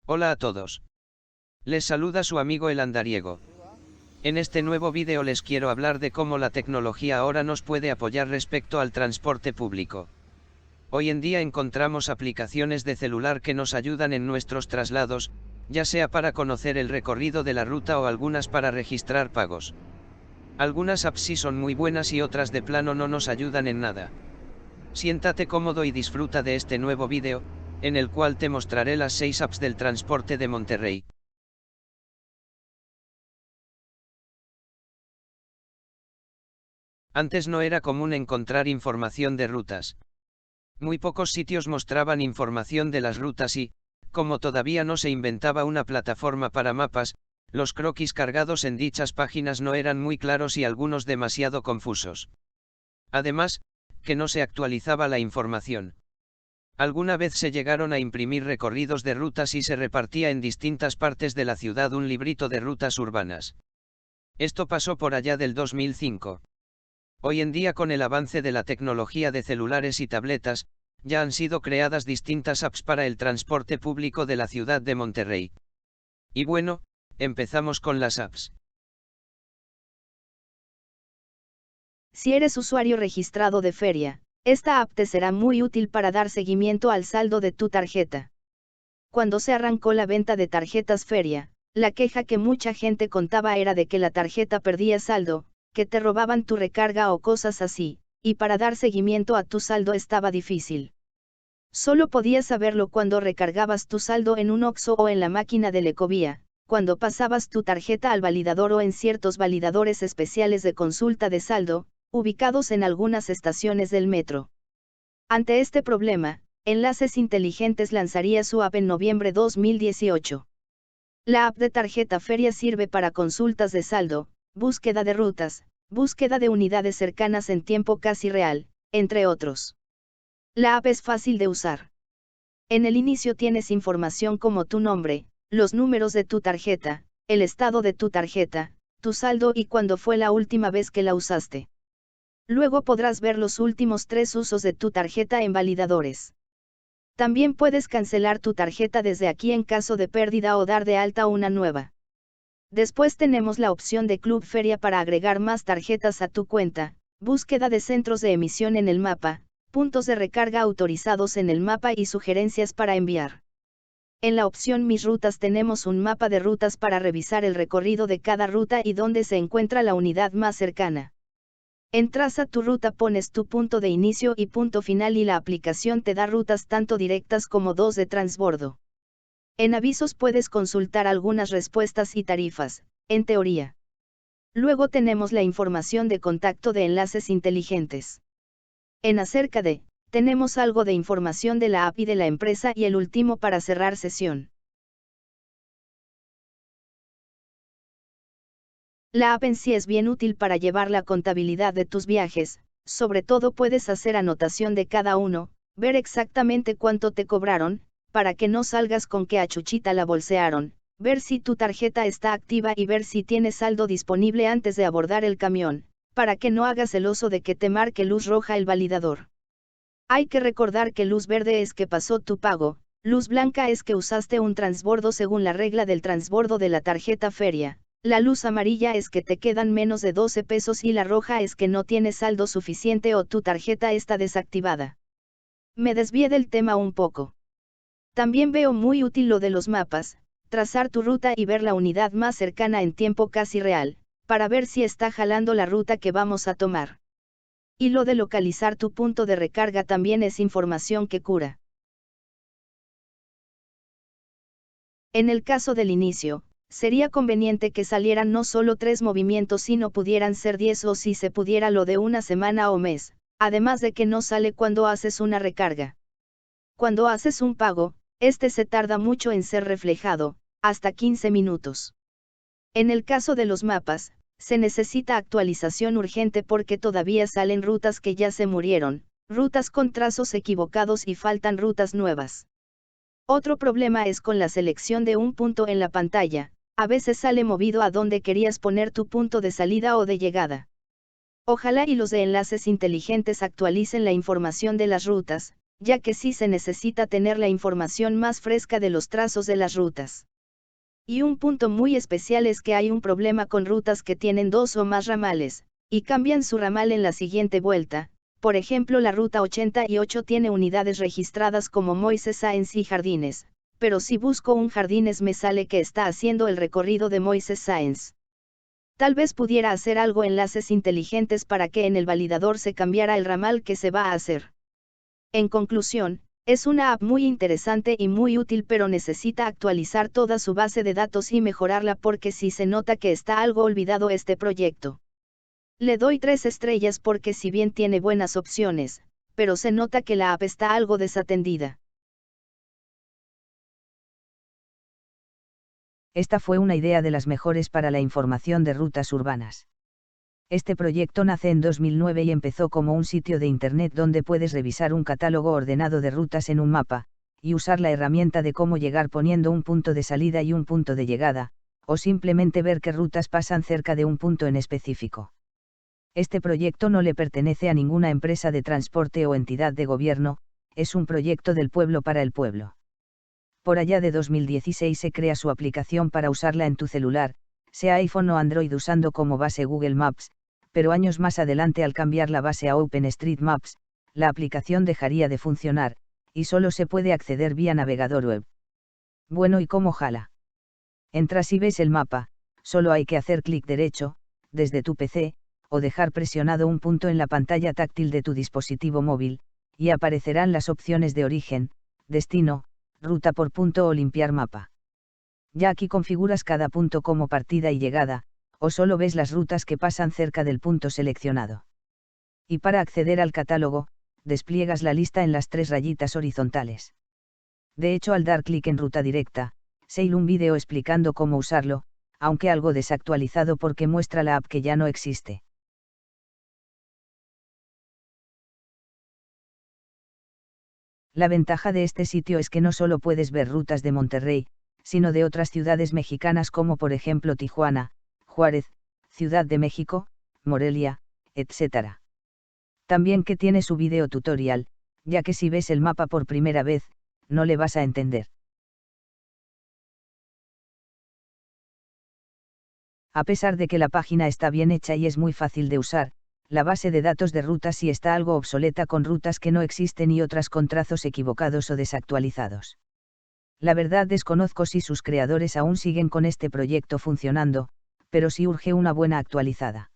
Hola a todos. Les saluda su amigo el andariego. En este nuevo vídeo les quiero hablar de cómo la tecnología ahora nos puede apoyar respecto al transporte público. Hoy en día encontramos aplicaciones de celular que nos ayudan en nuestros traslados, ya sea para conocer el recorrido de la ruta o algunas para registrar pagos. Algunas apps sí son muy buenas y otras de plano no nos ayudan en nada. Siéntate cómodo y disfruta de este nuevo vídeo, en el cual te mostraré las 6 apps del transporte de Monterrey. Antes no era común encontrar información de rutas. Muy pocos sitios mostraban información de las rutas y, como todavía no se inventaba una plataforma para mapas, los croquis cargados en dichas páginas no eran muy claros y algunos demasiado confusos. Además, que no se actualizaba la información. Alguna vez se llegaron a imprimir recorridos de rutas y se repartía en distintas partes de la ciudad un librito de rutas urbanas. Esto pasó por allá del 2005. Hoy en día, con el avance de la tecnología de celulares y tabletas, ya han sido creadas distintas apps para el transporte público de la ciudad de Monterrey. Y bueno, empezamos con las apps. Si eres usuario registrado de Feria, esta app te será muy útil para dar seguimiento al saldo de tu tarjeta. Cuando se arrancó la venta de tarjetas Feria, la queja que mucha gente contaba era de que la tarjeta perdía saldo, que te robaban tu recarga o cosas así, y para dar seguimiento a tu saldo estaba difícil. Solo podías saberlo cuando recargabas tu saldo en un OXXO o en la máquina del Ecovía, cuando pasabas tu tarjeta al validador o en ciertos validadores especiales de consulta de saldo, ubicados en algunas estaciones del metro. Ante este problema, Enlaces Inteligentes lanzaría su app en noviembre 2018. La app de tarjeta Feria sirve para consultas de saldo, búsqueda de rutas, búsqueda de unidades cercanas en tiempo casi real, entre otros. La app es fácil de usar. En el inicio tienes información como tu nombre, los números de tu tarjeta, el estado de tu tarjeta, tu saldo y cuándo fue la última vez que la usaste. Luego podrás ver los últimos 3 usos de tu tarjeta en validadores. También puedes cancelar tu tarjeta desde aquí en caso de pérdida o dar de alta una nueva. Después tenemos la opción de Club Feria para agregar más tarjetas a tu cuenta, búsqueda de centros de emisión en el mapa, puntos de recarga autorizados en el mapa y sugerencias para enviar. En la opción Mis rutas tenemos un mapa de rutas para revisar el recorrido de cada ruta y dónde se encuentra la unidad más cercana. Entras a tu ruta, pones tu punto de inicio y punto final y la aplicación te da rutas tanto directas como 2 de transbordo. En avisos puedes consultar algunas respuestas y tarifas, en teoría. Luego tenemos la información de contacto de Enlaces Inteligentes. En acerca de, tenemos algo de información de la app y de la empresa y el último para cerrar sesión. La app en sí es bien útil para llevar la contabilidad de tus viajes, sobre todo puedes hacer anotación de cada uno, ver exactamente cuánto te cobraron, para que no salgas con que a Chuchita la bolsearon, ver si tu tarjeta está activa y ver si tienes saldo disponible antes de abordar el camión, para que no hagas el oso de que te marque luz roja el validador. Hay que recordar que luz verde es que pasó tu pago, luz blanca es que usaste un transbordo según la regla del transbordo de la tarjeta Feria. La luz amarilla es que te quedan menos de 12 pesos y la roja es que no tienes saldo suficiente o tu tarjeta está desactivada. Me desvié del tema un poco. También veo muy útil lo de los mapas, trazar tu ruta y ver la unidad más cercana en tiempo casi real, para ver si está jalando la ruta que vamos a tomar. Y lo de localizar tu punto de recarga también es información que cura. En el caso del inicio, sería conveniente que salieran no solo 3 movimientos sino pudieran ser 10 o si se pudiera lo de una semana o mes, además de que no sale cuando haces una recarga. Cuando haces un pago, este se tarda mucho en ser reflejado, hasta 15 minutos. En el caso de los mapas, se necesita actualización urgente porque todavía salen rutas que ya se murieron, rutas con trazos equivocados y faltan rutas nuevas. Otro problema es con la selección de un punto en la pantalla. A veces sale movido a donde querías poner tu punto de salida o de llegada. Ojalá y los de Enlaces Inteligentes actualicen la información de las rutas, ya que sí se necesita tener la información más fresca de los trazos de las rutas. Y un punto muy especial es que hay un problema con rutas que tienen 2 o más ramales, y cambian su ramal en la siguiente vuelta. Por ejemplo, la ruta 88 tiene unidades registradas como Moisés Sáenz y Jardines, pero si busco un Jardines me sale que está haciendo el recorrido de Moisés Sáenz. Tal vez pudiera hacer algo enlaces inteligentes para que en el validador se cambiara el ramal que se va a hacer. En conclusión, es una app muy interesante y muy útil, pero necesita actualizar toda su base de datos y mejorarla porque sí se nota que está algo olvidado este proyecto. Le doy 3 estrellas porque si bien tiene buenas opciones, pero se nota que la app está algo desatendida. Esta fue una idea de las mejores para la información de rutas urbanas. Este proyecto nace en 2009 y empezó como un sitio de Internet donde puedes revisar un catálogo ordenado de rutas en un mapa, y usar la herramienta de cómo llegar poniendo un punto de salida y un punto de llegada, o simplemente ver qué rutas pasan cerca de un punto en específico. Este proyecto no le pertenece a ninguna empresa de transporte o entidad de gobierno, es un proyecto del pueblo para el pueblo. Por allá de 2016 se crea su aplicación para usarla en tu celular, sea iPhone o Android usando como base Google Maps, pero años más adelante al cambiar la base a OpenStreetMaps, la aplicación dejaría de funcionar, y solo se puede acceder vía navegador web. Bueno, ¿y cómo jala? Entras y ves el mapa, solo hay que hacer clic derecho, desde tu PC, o dejar presionado un punto en la pantalla táctil de tu dispositivo móvil, y aparecerán las opciones de origen, destino, ruta por punto o limpiar mapa. Ya aquí configuras cada punto como partida y llegada, o solo ves las rutas que pasan cerca del punto seleccionado. Y para acceder al catálogo, despliegas la lista en las 3 rayitas horizontales. De hecho, al dar clic en ruta directa, sale un vídeo explicando cómo usarlo, aunque algo desactualizado porque muestra la app que ya no existe. La ventaja de este sitio es que no solo puedes ver rutas de Monterrey, sino de otras ciudades mexicanas como por ejemplo Tijuana, Juárez, Ciudad de México, Morelia, etc. También que tiene su video tutorial, ya que si ves el mapa por primera vez, no le vas a entender. A pesar de que la página está bien hecha y es muy fácil de usar, la base de datos de rutas sí está algo obsoleta con rutas que no existen y otras con trazos equivocados o desactualizados. La verdad desconozco si sus creadores aún siguen con este proyecto funcionando, pero sí urge una buena actualizada.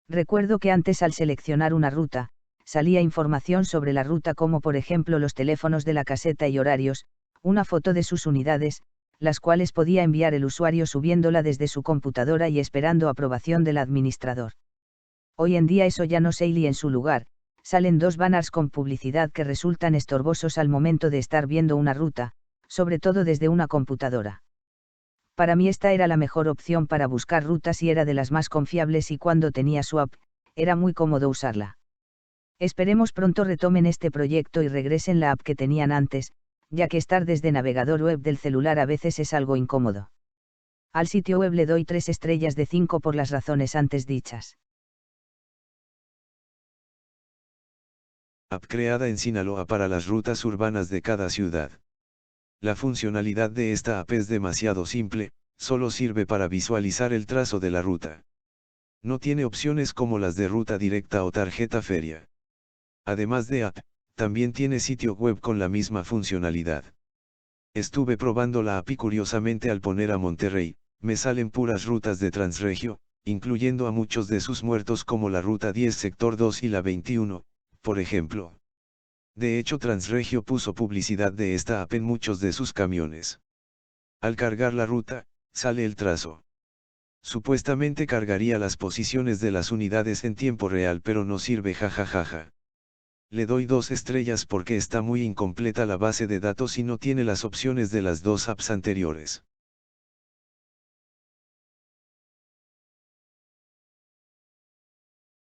Recuerdo que antes al seleccionar una ruta, salía información sobre la ruta como por ejemplo los teléfonos de la caseta y horarios, una foto de sus unidades, las cuales podía enviar el usuario subiéndola desde su computadora y esperando aprobación del administrador. Hoy en día eso ya no se y en su lugar, salen 2 banners con publicidad que resultan estorbosos al momento de estar viendo una ruta, sobre todo desde una computadora. Para mí esta era la mejor opción para buscar rutas y era de las más confiables y cuando tenía su app, era muy cómodo usarla. Esperemos pronto retomen este proyecto y regresen la app que tenían antes, ya que estar desde navegador web del celular a veces es algo incómodo. Al sitio web le doy 3 estrellas de 5 por las razones antes dichas. App creada en Sinaloa para las rutas urbanas de cada ciudad. La funcionalidad de esta app es demasiado simple, solo sirve para visualizar el trazo de la ruta. No tiene opciones como las de ruta directa o tarjeta feria. Además de app, también tiene sitio web con la misma funcionalidad. Estuve probando la app y curiosamente al poner a Monterrey, me salen puras rutas de Transregio, incluyendo a muchos de sus muertos como la ruta 10 sector 2 y la 21, por ejemplo. De hecho Transregio puso publicidad de esta app en muchos de sus camiones. Al cargar la ruta, sale el trazo. Supuestamente cargaría las posiciones de las unidades en tiempo real pero no sirve jajajaja. Le doy 2 estrellas porque está muy incompleta la base de datos y no tiene las opciones de las 2 apps anteriores.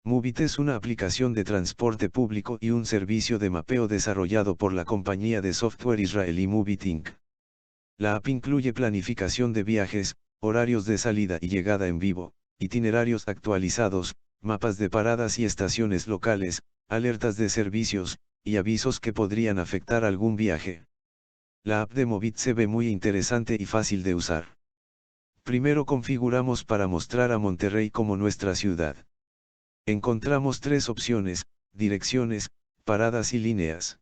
Movit es una aplicación de transporte público y un servicio de mapeo desarrollado por la compañía de software israelí Movit Inc. La app incluye planificación de viajes, horarios de salida y llegada en vivo, itinerarios actualizados, mapas de paradas y estaciones locales, alertas de servicios, y avisos que podrían afectar algún viaje. La app de Movit se ve muy interesante y fácil de usar. Primero configuramos para mostrar a Monterrey como nuestra ciudad. Encontramos 3 opciones: direcciones, paradas y líneas.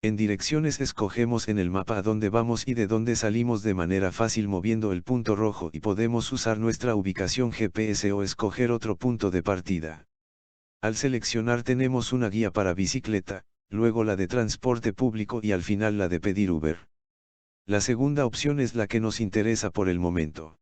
En direcciones escogemos en el mapa a dónde vamos y de dónde salimos de manera fácil moviendo el punto rojo, y podemos usar nuestra ubicación GPS o escoger otro punto de partida. Al seleccionar tenemos una guía para bicicleta, luego la de transporte público y al final la de pedir Uber. La segunda opción es la que nos interesa por el momento.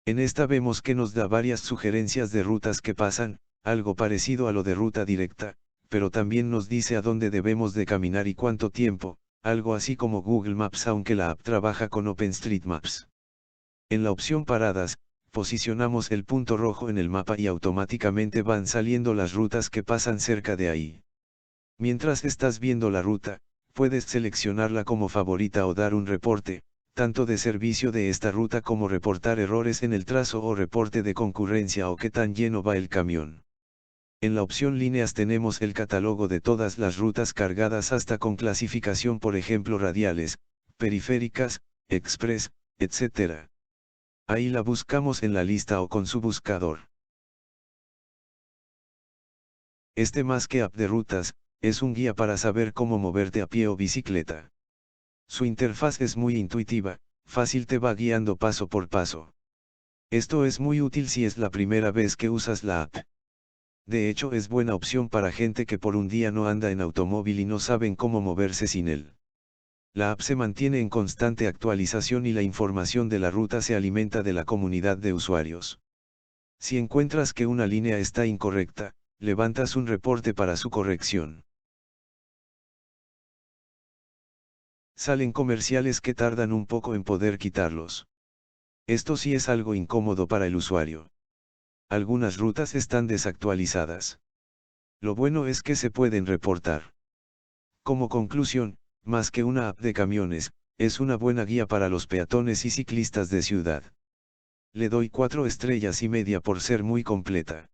En esta vemos que nos da varias sugerencias de rutas que pasan, algo parecido a lo de ruta directa, pero también nos dice a dónde debemos de caminar y cuánto tiempo, algo así como Google Maps, aunque la app trabaja con OpenStreetMaps. En la opción paradas, posicionamos el punto rojo en el mapa y automáticamente van saliendo las rutas que pasan cerca de ahí. Mientras estás viendo la ruta, puedes seleccionarla como favorita o dar un reporte, tanto de servicio de esta ruta como reportar errores en el trazo o reporte de concurrencia o qué tan lleno va el camión. En la opción líneas tenemos el catálogo de todas las rutas cargadas hasta con clasificación, por ejemplo radiales, periféricas, express, etc. Ahí la buscamos en la lista o con su buscador. Este, más que app de rutas, es un guía para saber cómo moverte a pie o bicicleta. Su interfaz es muy intuitiva, fácil, te va guiando paso por paso. Esto es muy útil si es la primera vez que usas la app. De hecho, es buena opción para gente que por un día no anda en automóvil y no saben cómo moverse sin él. La app se mantiene en constante actualización y la información de la ruta se alimenta de la comunidad de usuarios. Si encuentras que una línea está incorrecta, levantas un reporte para su corrección. Salen comerciales que tardan un poco en poder quitarlos. Esto sí es algo incómodo para el usuario. Algunas rutas están desactualizadas. Lo bueno es que se pueden reportar. Como conclusión, más que una app de camiones, es una buena guía para los peatones y ciclistas de ciudad. Le doy 4,5 estrellas por ser muy completa.